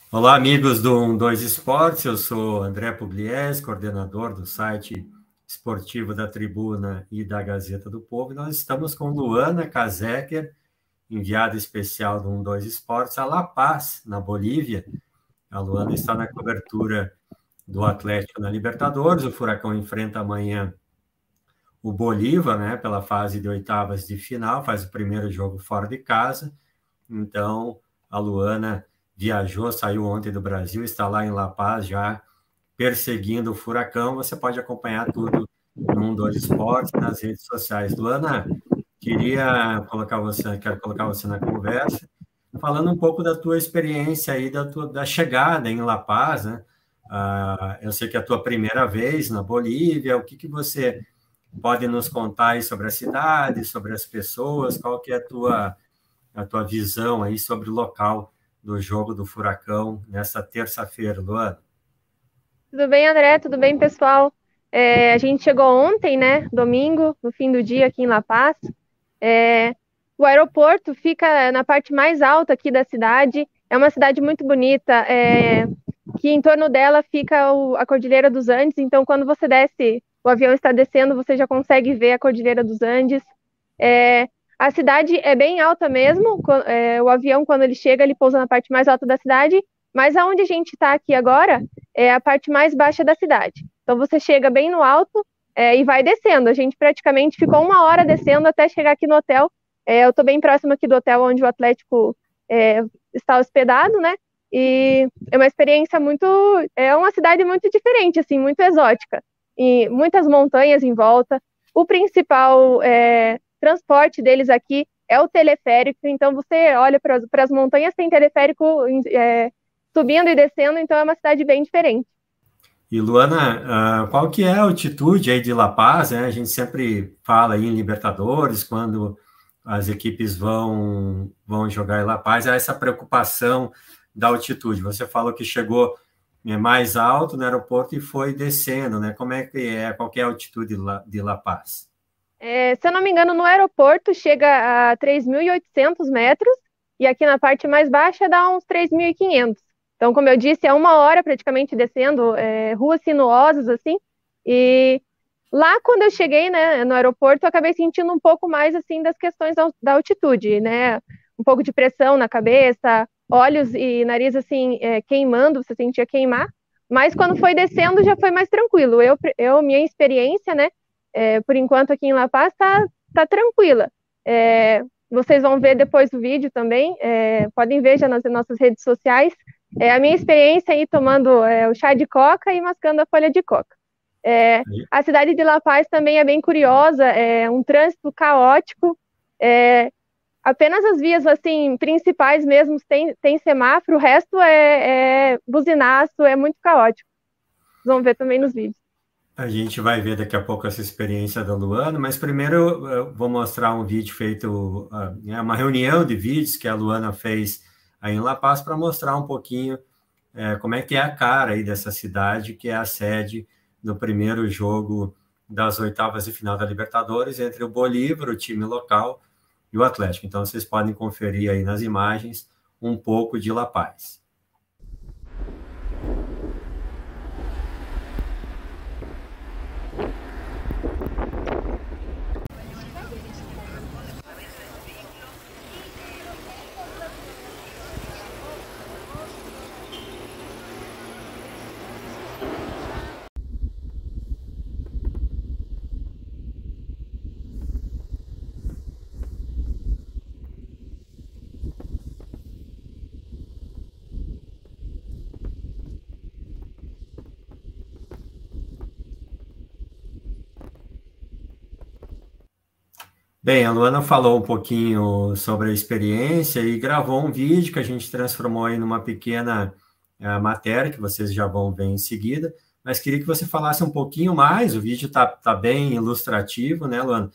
Olá, amigos do 12 Esportes. Eu sou André Pugliese, coordenador do site esportivo da Tribuna e da Gazeta do Povo. E nós estamos com Luana Casecker, enviada especial do 12 Esportes, a La Paz, na Bolívia. A Luana está na cobertura do Atlético na Libertadores. O Furacão enfrenta amanhã o Bolívar, né, pela fase de oitavas de final, faz o primeiro jogo fora de casa. Então, a Luana viajou, saiu ontem do Brasil, está lá em La Paz já perseguindo o Furacão. Você pode acompanhar tudo no 12 Esportes, nas redes sociais. Luana, quero colocar você na conversa, falando um pouco da tua experiência aí, da chegada em La Paz, né? Eu sei que é a tua primeira vez na Bolívia. O que você pode nos contar aí sobre a cidade, sobre as pessoas? Qual que é a tua visão aí sobre o local do jogo do Furacão nessa terça-feira, Luana? Tudo bem, André? Tudo bem, pessoal? A gente chegou ontem, né? Domingo, no fim do dia, aqui em La Paz. É, o aeroporto fica na parte mais alta aqui da cidade. É uma cidade muito bonita, que em torno dela fica a Cordilheira dos Andes. Então, quando você desce, o avião está descendo, você já consegue ver a Cordilheira dos Andes. É, a cidade é bem alta mesmo. O avião, quando ele chega, ele pousa na parte mais alta da cidade. Mas aonde a gente está aqui agora é a parte mais baixa da cidade. Então você chega bem no alto, e vai descendo. A gente praticamente ficou 1 hora descendo até chegar aqui no hotel. Eu estou bem próximo aqui do hotel onde o Atlético está hospedado, né? E é uma experiência é uma cidade muito diferente, assim, muito exótica. E muitas montanhas em volta. O principal transporte deles aqui é o teleférico. Então você olha para as montanhas, tem teleférico subindo e descendo. Então é uma cidade bem diferente. E, Luana, qual que é a altitude aí de La Paz, né? A gente sempre fala aí em Libertadores, quando as equipes vão jogar em La Paz, há essa preocupação da altitude. Você falou que chegou mais alto no aeroporto e foi descendo, né? Como é que é? Qual que é a altitude de La Paz? Se eu não me engano, no aeroporto chega a 3.800 metros e aqui na parte mais baixa dá uns 3.500. Então, como eu disse, é 1 hora praticamente descendo, ruas sinuosas assim. E lá, quando eu cheguei, né, no aeroporto, eu acabei sentindo um pouco mais assim das questões da altitude, né? Um pouco de pressão na cabeça, olhos e nariz assim queimando, você sentia queimar. Mas quando foi descendo já foi mais tranquilo. Minha experiência, né? Por enquanto aqui em La Paz tá tranquila. Vocês vão ver depois do vídeo também, podem ver já nas nossas redes sociais. A minha experiência aí tomando o chá de coca e mascando a folha de coca. A cidade de La Paz também é bem curiosa, é um trânsito caótico, apenas as vias assim principais mesmo tem semáforo, o resto é buzinaço, é muito caótico. Vocês vão ver também nos vídeos. A gente vai ver daqui a pouco essa experiência da Luana, mas primeiro eu vou mostrar um vídeo feito, uma reunião de vídeos que a Luana fez aí em La Paz para mostrar um pouquinho como é que é a cara aí dessa cidade, que é a sede do primeiro jogo das oitavas de final da Libertadores entre o Bolívar, o time local, e o Atlético. Então vocês podem conferir aí nas imagens um pouco de La Paz. Bem, a Luana falou um pouquinho sobre a experiência e gravou um vídeo que a gente transformou aí numa pequena matéria, que vocês já vão ver em seguida, mas queria que você falasse um pouquinho mais. O vídeo tá bem ilustrativo, né, Luana?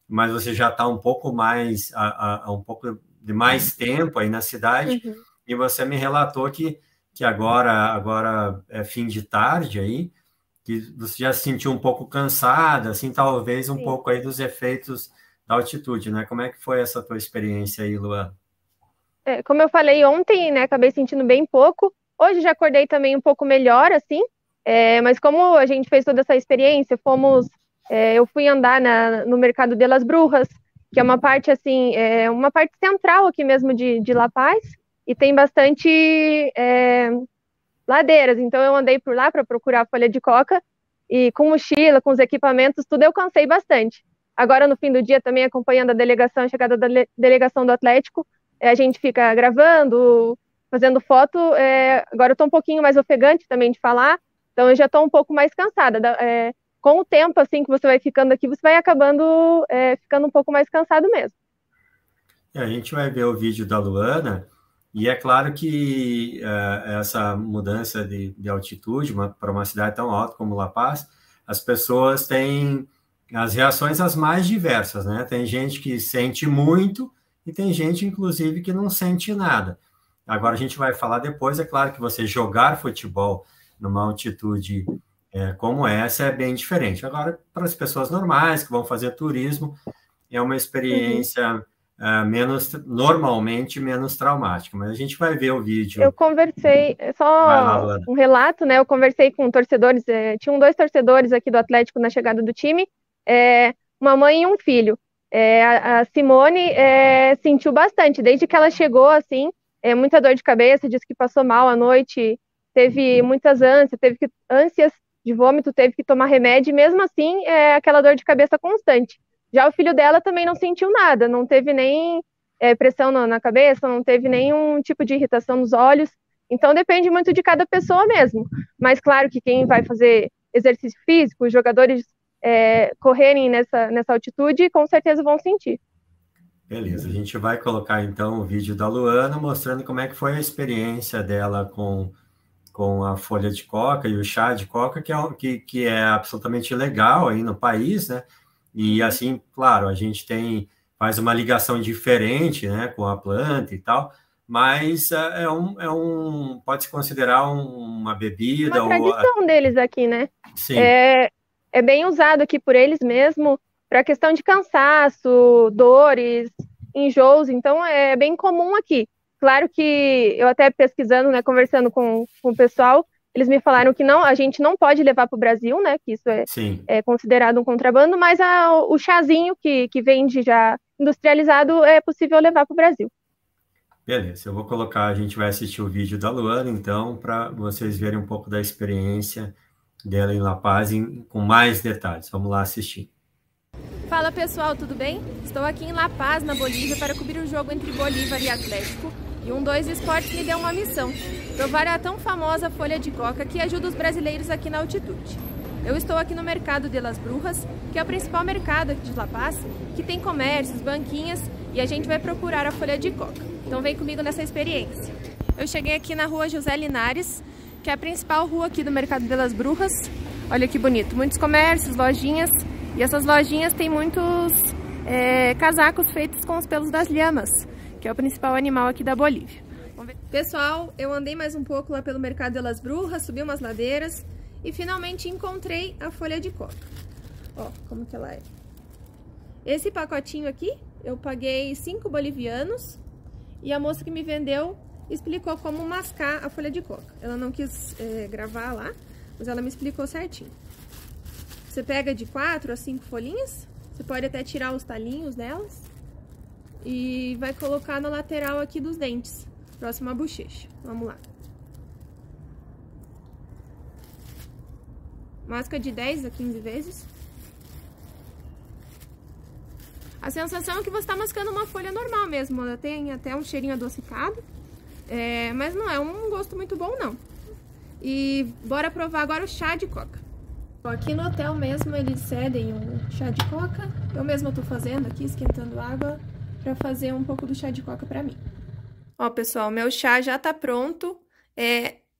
Mas você já está um pouco mais, há um pouco de mais tempo aí na cidade, Uhum. e você me relatou que agora é fim de tarde aí, que você já se sentiu um pouco cansada, assim, talvez um Sim. pouco aí dos efeitos da altitude, né? Como é que foi essa tua experiência aí, Luan? Como eu falei ontem, né, acabei sentindo bem pouco. Hoje já acordei também um pouco melhor, assim, mas como a gente fez toda essa experiência, eu fui andar no Mercado de las Brujas, que é uma parte, assim, uma parte central aqui mesmo de La Paz, e tem bastante ladeiras, então eu andei por lá para procurar folha de coca, e com mochila, com os equipamentos, tudo eu cansei bastante. Agora, no fim do dia, também acompanhando a chegada da delegação do Atlético, a gente fica gravando, fazendo foto. Agora eu estou um pouquinho mais ofegante também de falar, então eu já estou um pouco mais cansada. Com o tempo, assim, que você vai ficando aqui, você vai acabando ficando um pouco mais cansado mesmo. A gente vai ver o vídeo da Luana, e é claro que essa mudança de altitude para uma cidade tão alta como La Paz, as pessoas têm as reações as mais diversas, né? Tem gente que sente muito e tem gente, inclusive, que não sente nada. Agora a gente vai falar depois, é claro que você jogar futebol numa altitude como essa é bem diferente. Agora, para as pessoas normais que vão fazer turismo, é uma experiência normalmente menos traumática, mas a gente vai ver o vídeo. Eu conversei, Vai lá, só Luana. um relato, né? Eu conversei com torcedores, tinham 2 torcedores aqui do Atlético na chegada do time, uma mãe e um filho. A Simone sentiu bastante, desde que ela chegou, assim, muita dor de cabeça, disse que passou mal à noite, teve muitas ânsias de vômito, teve que tomar remédio, e mesmo assim, aquela dor de cabeça constante. Já o filho dela também não sentiu nada, não teve nem pressão na cabeça, não teve nenhum tipo de irritação nos olhos. Então depende muito de cada pessoa mesmo. Mas claro que quem vai fazer exercício físico, os jogadores correrem nessa altitude, com certeza vão sentir. Beleza, a gente vai colocar então o vídeo da Luana mostrando como é que foi a experiência dela com a folha de coca e o chá de coca, que é absolutamente legal aí no país, né? E assim, claro, a gente faz uma ligação diferente, né, com a planta e tal, mas pode-se considerar uma bebida Uma ou tradição deles aqui, né? sim. É bem usado aqui por eles mesmo para questão de cansaço, dores, enjoos, então é bem comum aqui. Claro que eu até pesquisando, né, conversando com o pessoal, eles me falaram que não, a gente não pode levar para o Brasil, né, que isso Sim. é considerado um contrabando, mas o chazinho que vende já industrializado é possível levar para o Brasil. Beleza, eu vou colocar, a gente vai assistir o vídeo da Luana, então, para vocês verem um pouco da experiência dela em La Paz com mais detalhes. Vamos lá assistir. Fala pessoal, tudo bem? Estou aqui em La Paz, na Bolívia, para cobrir o jogo entre Bolívar e Atlético. E 2 Esportes me deu uma missão: provar a tão famosa folha de coca que ajuda os brasileiros aqui na altitude. Eu estou aqui no Mercado de las Brujas, que é o principal mercado aqui de La Paz, que tem comércios, banquinhas, e a gente vai procurar a folha de coca. Então vem comigo nessa experiência. Eu cheguei aqui na rua José Linares, que é a principal rua aqui do Mercado de las Brujas. Olha que bonito, muitos comércios, lojinhas, e essas lojinhas têm muitos casacos feitos com os pelos das lhamas, que é o principal animal aqui da Bolívia. Pessoal, eu andei mais um pouco lá pelo Mercado de las Brujas, subi umas ladeiras e finalmente encontrei a folha de coca. Ó, como que ela é. Esse pacotinho aqui, eu paguei 5 bolivianos e a moça que me vendeu explicou como mascar a folha de coca. Ela não quis gravar lá, mas ela me explicou certinho. Você pega de 4 a 5 folhinhas, você pode até tirar os talinhos delas e vai colocar na lateral aqui dos dentes, próximo à bochecha. Vamos lá. Masca de 10 a 15 vezes. A sensação é que você está mascando uma folha normal mesmo, ela tem até um cheirinho adocicado, mas não é um gosto muito bom não. E bora provar agora o chá de coca. Aqui no hotel mesmo eles cedem um chá de coca, eu mesma estou fazendo aqui, esquentando água para fazer um pouco do chá de coca para mim. Ó pessoal, meu chá já tá pronto,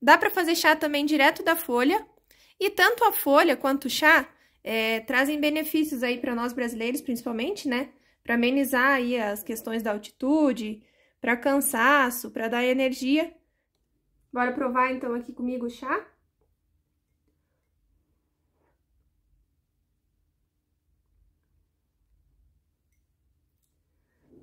dá para fazer chá também direto da folha, e tanto a folha quanto o chá trazem benefícios aí para nós brasileiros, principalmente, né? Para amenizar aí as questões da altitude, para cansaço, para dar energia. Bora provar então aqui comigo o chá?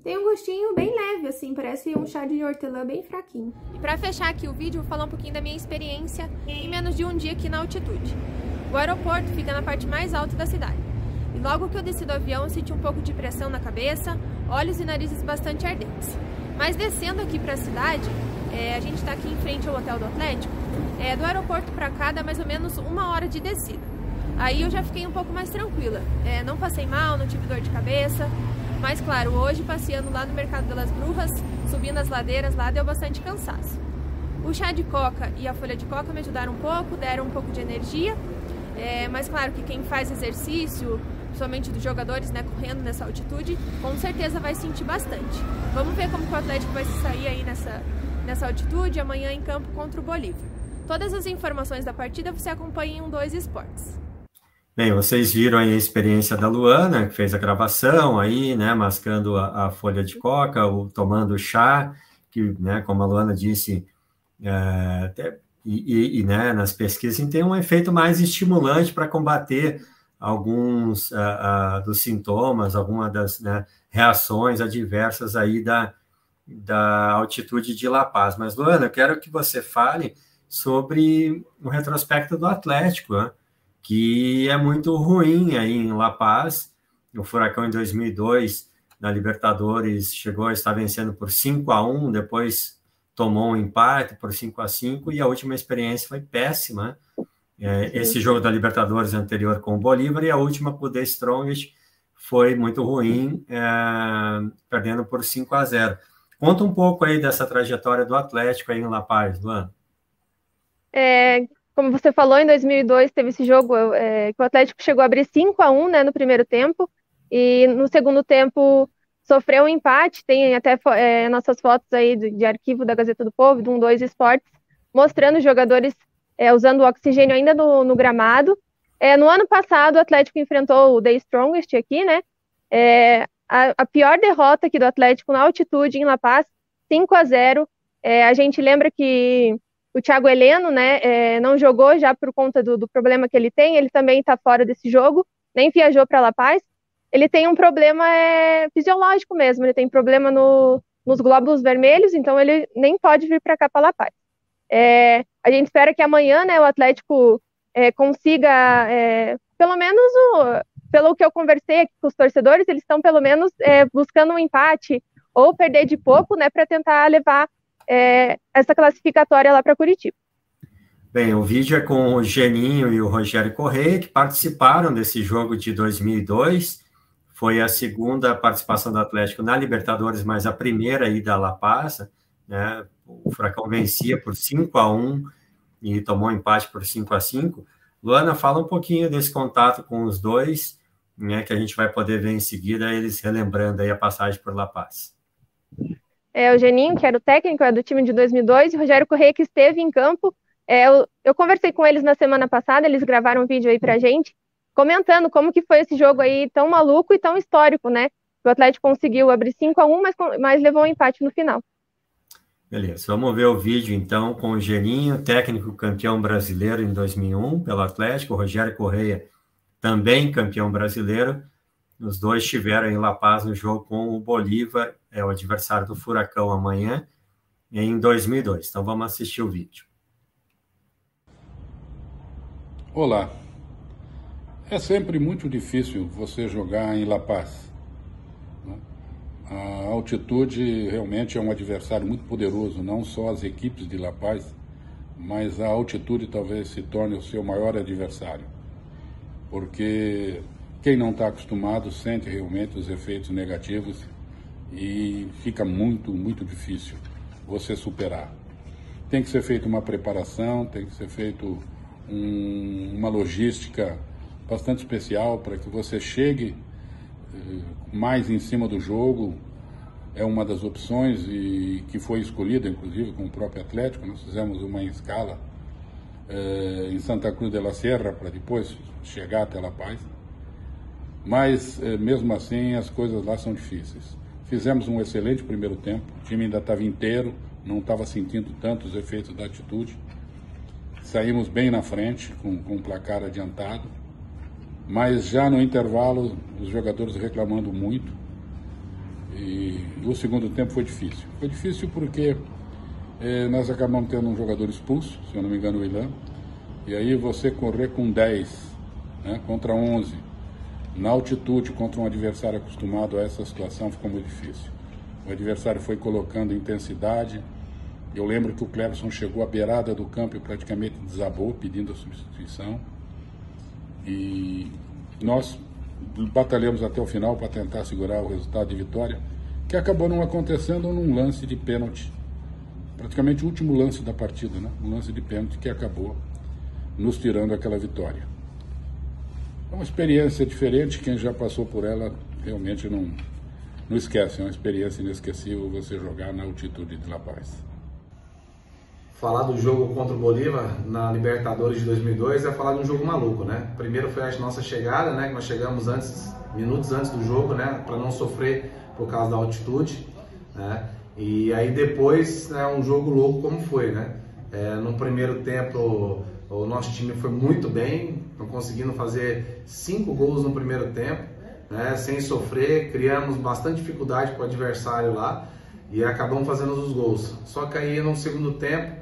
Tem um gostinho bem leve, assim, parece um chá de hortelã bem fraquinho. E pra fechar aqui o vídeo, vou falar um pouquinho da minha experiência em menos de um dia aqui na altitude. O aeroporto fica na parte mais alta da cidade. E logo que eu desci do avião, eu senti um pouco de pressão na cabeça, olhos e narizes bastante ardentes. Mas descendo aqui pra cidade, a gente tá aqui em frente ao Hotel do Atlético, do aeroporto pra cá dá mais ou menos 1 hora de descida. Aí eu já fiquei um pouco mais tranquila, não passei mal, não tive dor de cabeça, mas claro, hoje passeando lá no Mercado de las Brujas, subindo as ladeiras lá, deu bastante cansaço. O chá de coca e a folha de coca me ajudaram um pouco, deram um pouco de energia, mas claro que quem faz exercício, principalmente dos jogadores, né, correndo nessa altitude, com certeza vai sentir bastante. Vamos ver como que o Atlético vai se sair aí nessa altitude, amanhã em campo contra o Bolívar. Todas as informações da partida você acompanha em 2 Esportes. Bem, vocês viram aí a experiência da Luana, que fez a gravação aí, né, mascando a folha de coca, tomando chá, que, né, como a Luana disse, né, nas pesquisas tem um efeito mais estimulante para combater alguns dos sintomas, algumas das, né, reações adversas aí da altitude de La Paz. Mas, Luana, eu quero que você fale sobre o retrospecto do Atlético, né, que é muito ruim aí em La Paz. O Furacão em 2002, na Libertadores, chegou a estar vencendo por 5-1, depois tomou um empate por 5-5, e a última experiência foi péssima. Esse jogo da Libertadores anterior com o Bolívar, e a última com o The Strongest foi muito ruim, perdendo por 5-0. Conta um pouco aí dessa trajetória do Atlético aí em La Paz, Luana. Como você falou, em 2002 teve esse jogo que o Atlético chegou a abrir 5-1, né, no primeiro tempo, e no segundo tempo sofreu um empate. Tem até nossas fotos aí de arquivo da Gazeta do Povo, de 2 Esportes, mostrando os jogadores usando o oxigênio ainda no gramado. No ano passado, o Atlético enfrentou o The Strongest aqui, né, a pior derrota aqui do Atlético na altitude em La Paz, 5-0. A gente lembra que o Thiago Heleno, né, não jogou já por conta do problema que ele tem. Ele também está fora desse jogo, nem viajou para La Paz. Ele tem um problema fisiológico mesmo, ele tem problema nos glóbulos vermelhos, então ele nem pode vir para cá, para La Paz. A gente espera que amanhã, né, o Atlético consiga, pelo menos, pelo que eu conversei aqui com os torcedores, eles estão pelo menos buscando um empate ou perder de pouco, né, para tentar levar essa classificatória lá para Curitiba. Bem, o vídeo é com o Geninho e o Rogério Correia, que participaram desse jogo de 2002. Foi a segunda participação do Atlético na Libertadores, mas a primeira aí da La Paz, né? O Furacão vencia por 5-1 e tomou um empate por 5-5. Luana, fala um pouquinho desse contato com os dois, né, que a gente vai poder ver em seguida, eles relembrando aí a passagem por La Paz. O Geninho, que era o técnico, do time de 2002, e o Rogério Correia, que esteve em campo. Eu conversei com eles na semana passada, eles gravaram um vídeo aí pra gente, comentando como que foi esse jogo aí tão maluco e tão histórico, né? O Atlético conseguiu abrir 5-1, mas levou um empate no final. Beleza, vamos ver o vídeo então com o Geninho, técnico campeão brasileiro em 2001 pelo Atlético, o Rogério Correia, também campeão brasileiro. Os dois estiveram em La Paz no jogo com o Bolívar, o adversário do Furacão amanhã, em 2002. Então vamos assistir o vídeo. Olá. É sempre muito difícil você jogar em La Paz. A altitude realmente é um adversário muito poderoso, não só as equipes de La Paz, mas a altitude talvez se torne o seu maior adversário, porque quem não está acostumado sente realmente os efeitos negativos e fica muito, muito difícil você superar. Tem que ser feita uma preparação, tem que ser feito uma logística bastante especial para que você chegue mais em cima do jogo. É uma das opções e que foi escolhida, inclusive, com o próprio Atlético. Nós fizemos uma escala em Santa Cruz de la Sierra para depois chegar até La Paz. Mas, mesmo assim, as coisas lá são difíceis. Fizemos um excelente primeiro tempo, o time ainda estava inteiro, não estava sentindo tanto os efeitos da altitude. Saímos bem na frente, com um placar adiantado. Mas já no intervalo, os jogadores reclamando muito. E o segundo tempo foi difícil. Foi difícil porque nós acabamos tendo um jogador expulso, se eu não me engano, o Ilan. E aí você correr com 10, né, contra 11, na altitude, contra um adversário acostumado a essa situação, ficou muito difícil. O adversário foi colocando intensidade. Eu lembro que o Cleberson chegou à beirada do campo e praticamente desabou, pedindo a substituição. E nós batalhamos até o final para tentar segurar o resultado de vitória, que acabou não acontecendo num lance de pênalti. Praticamente o último lance da partida, né? Um lance de pênalti que acabou nos tirando aquela vitória. É uma experiência diferente, quem já passou por ela realmente não esquece. É uma experiência inesquecível você jogar na altitude de La Paz. Falar do jogo contra o Bolívar na Libertadores de 2002 é falar de um jogo maluco, né? Primeiro foi a nossa chegada, né? Que nós chegamos minutos antes do jogo, né? Para não sofrer por causa da altitude, né? E aí depois, né, um jogo louco como foi, né? No primeiro tempo o nosso time foi muito bem, conseguindo fazer 5 gols no primeiro tempo, né? Sem sofrer, criamos bastante dificuldade para o adversário lá e acabamos fazendo os gols. Só que aí no segundo tempo,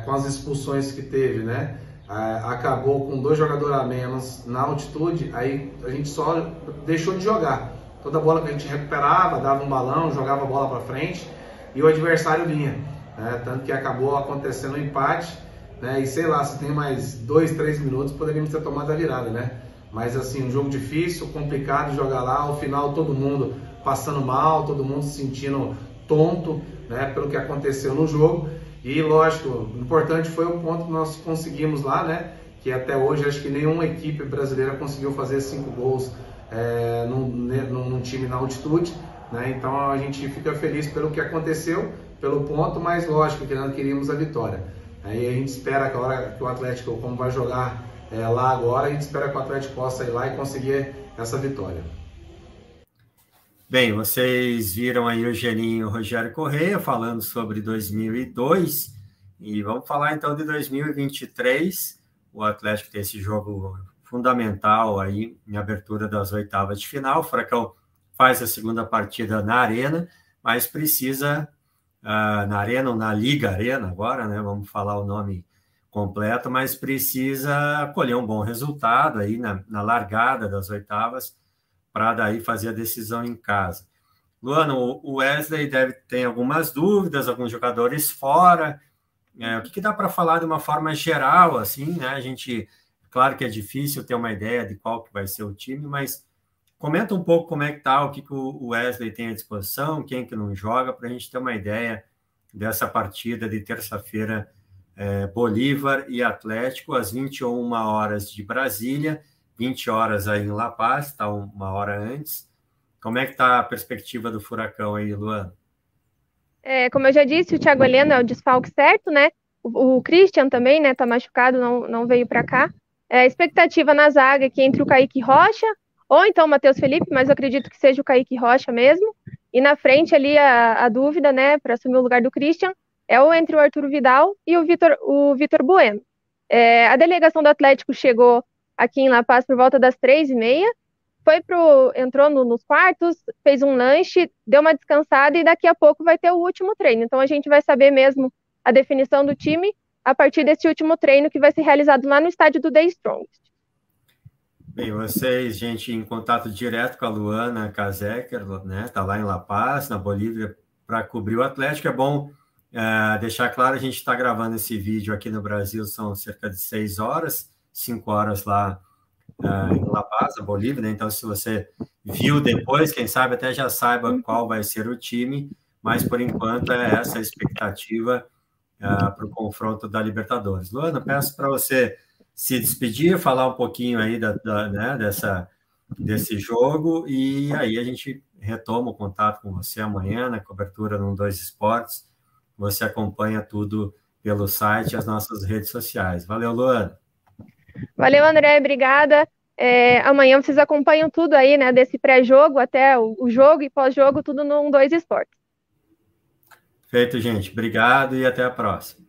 com as expulsões que teve, né? Acabou com 2 jogadores a menos na altitude, aí a gente só deixou de jogar. Toda bola que a gente recuperava, dava um balão, jogava a bola para frente e o adversário vinha, né? Tanto que acabou acontecendo um empate, né? E sei lá, se tem mais 2, 3 minutos poderíamos ter tomado a virada, né? Mas assim, um jogo difícil, complicado de jogar lá, ao final todo mundo passando mal, todo mundo se sentindo tonto, né? Pelo que aconteceu no jogo. E lógico, o importante foi o ponto que nós conseguimos lá, né? Que até hoje acho que nenhuma equipe brasileira conseguiu fazer 5 gols num time na altitude, né? Então a gente fica feliz pelo que aconteceu, pelo ponto, mas lógico que nós queríamos a vitória. Aí a gente espera que a hora que o Atlético, como vai jogar lá agora, a gente espera que o Atlético possa ir lá e conseguir essa vitória. Bem, vocês viram aí o Geninho e o Rogério Correia falando sobre 2002 e vamos falar então de 2023. O Atlético tem esse jogo fundamental aí em abertura das oitavas de final. O Furacão faz a segunda partida na Arena, mas precisa, na Arena ou na Liga Arena agora, né? Vamos falar o nome completo, mas precisa colher um bom resultado aí na largada das oitavas, para daí fazer a decisão em casa. Luana, o Wesley deve ter algumas dúvidas, alguns jogadores fora. O que dá para falar de uma forma geral, assim, né? A gente, claro que é difícil ter uma ideia de qual que vai ser o time, mas comenta um pouco como é que tá, o que o Wesley tem à disposição, quem que não joga, para a gente ter uma ideia dessa partida de terça-feira, Bolívar e Atlético, às 21 horas de Brasília, 20 horas aí em La Paz, está uma hora antes. Como é que está a perspectiva do Furacão aí, Luana? Como eu já disse, o Thiago Heleno é o desfalque certo, né? O Christian também, né? Tá machucado, não veio para cá. A expectativa na zaga aqui entre o Kaique Rocha, ou então o Matheus Felipe, mas eu acredito que seja o Kaique Rocha mesmo. E na frente ali a dúvida, né, para assumir o lugar do Christian, entre o Arturo Vidal e o Vitor Bueno. A delegação do Atlético chegou aqui em La Paz por volta das 3h30, entrou nos quartos, fez um lanche, deu uma descansada e daqui a pouco vai ter o último treino. Então a gente vai saber mesmo a definição do time a partir desse último treino que vai ser realizado lá no estádio do The Strongest. Bem, vocês, gente, em contato direto com a Luana Casecker, né? Está lá em La Paz, na Bolívia, para cobrir o Atlético. É bom deixar claro, a gente está gravando esse vídeo aqui no Brasil, são cerca de 6 horas, 5 horas lá em La Paz, na Bolívia, né? Então, se você viu depois, quem sabe até já saiba qual vai ser o time, mas por enquanto é essa a expectativa para o confronto da Libertadores. Luana, peço para você se despedir, falar um pouquinho aí né, desse jogo, e aí a gente retoma o contato com você amanhã na cobertura no 2 Esportes. Você acompanha tudo pelo site e as nossas redes sociais. Valeu, Luana. Valeu, André, obrigada. Amanhã vocês acompanham tudo aí, né, desse pré-jogo até o jogo e pós-jogo, tudo no 2 Esportes. Feito, gente. Obrigado e até a próxima.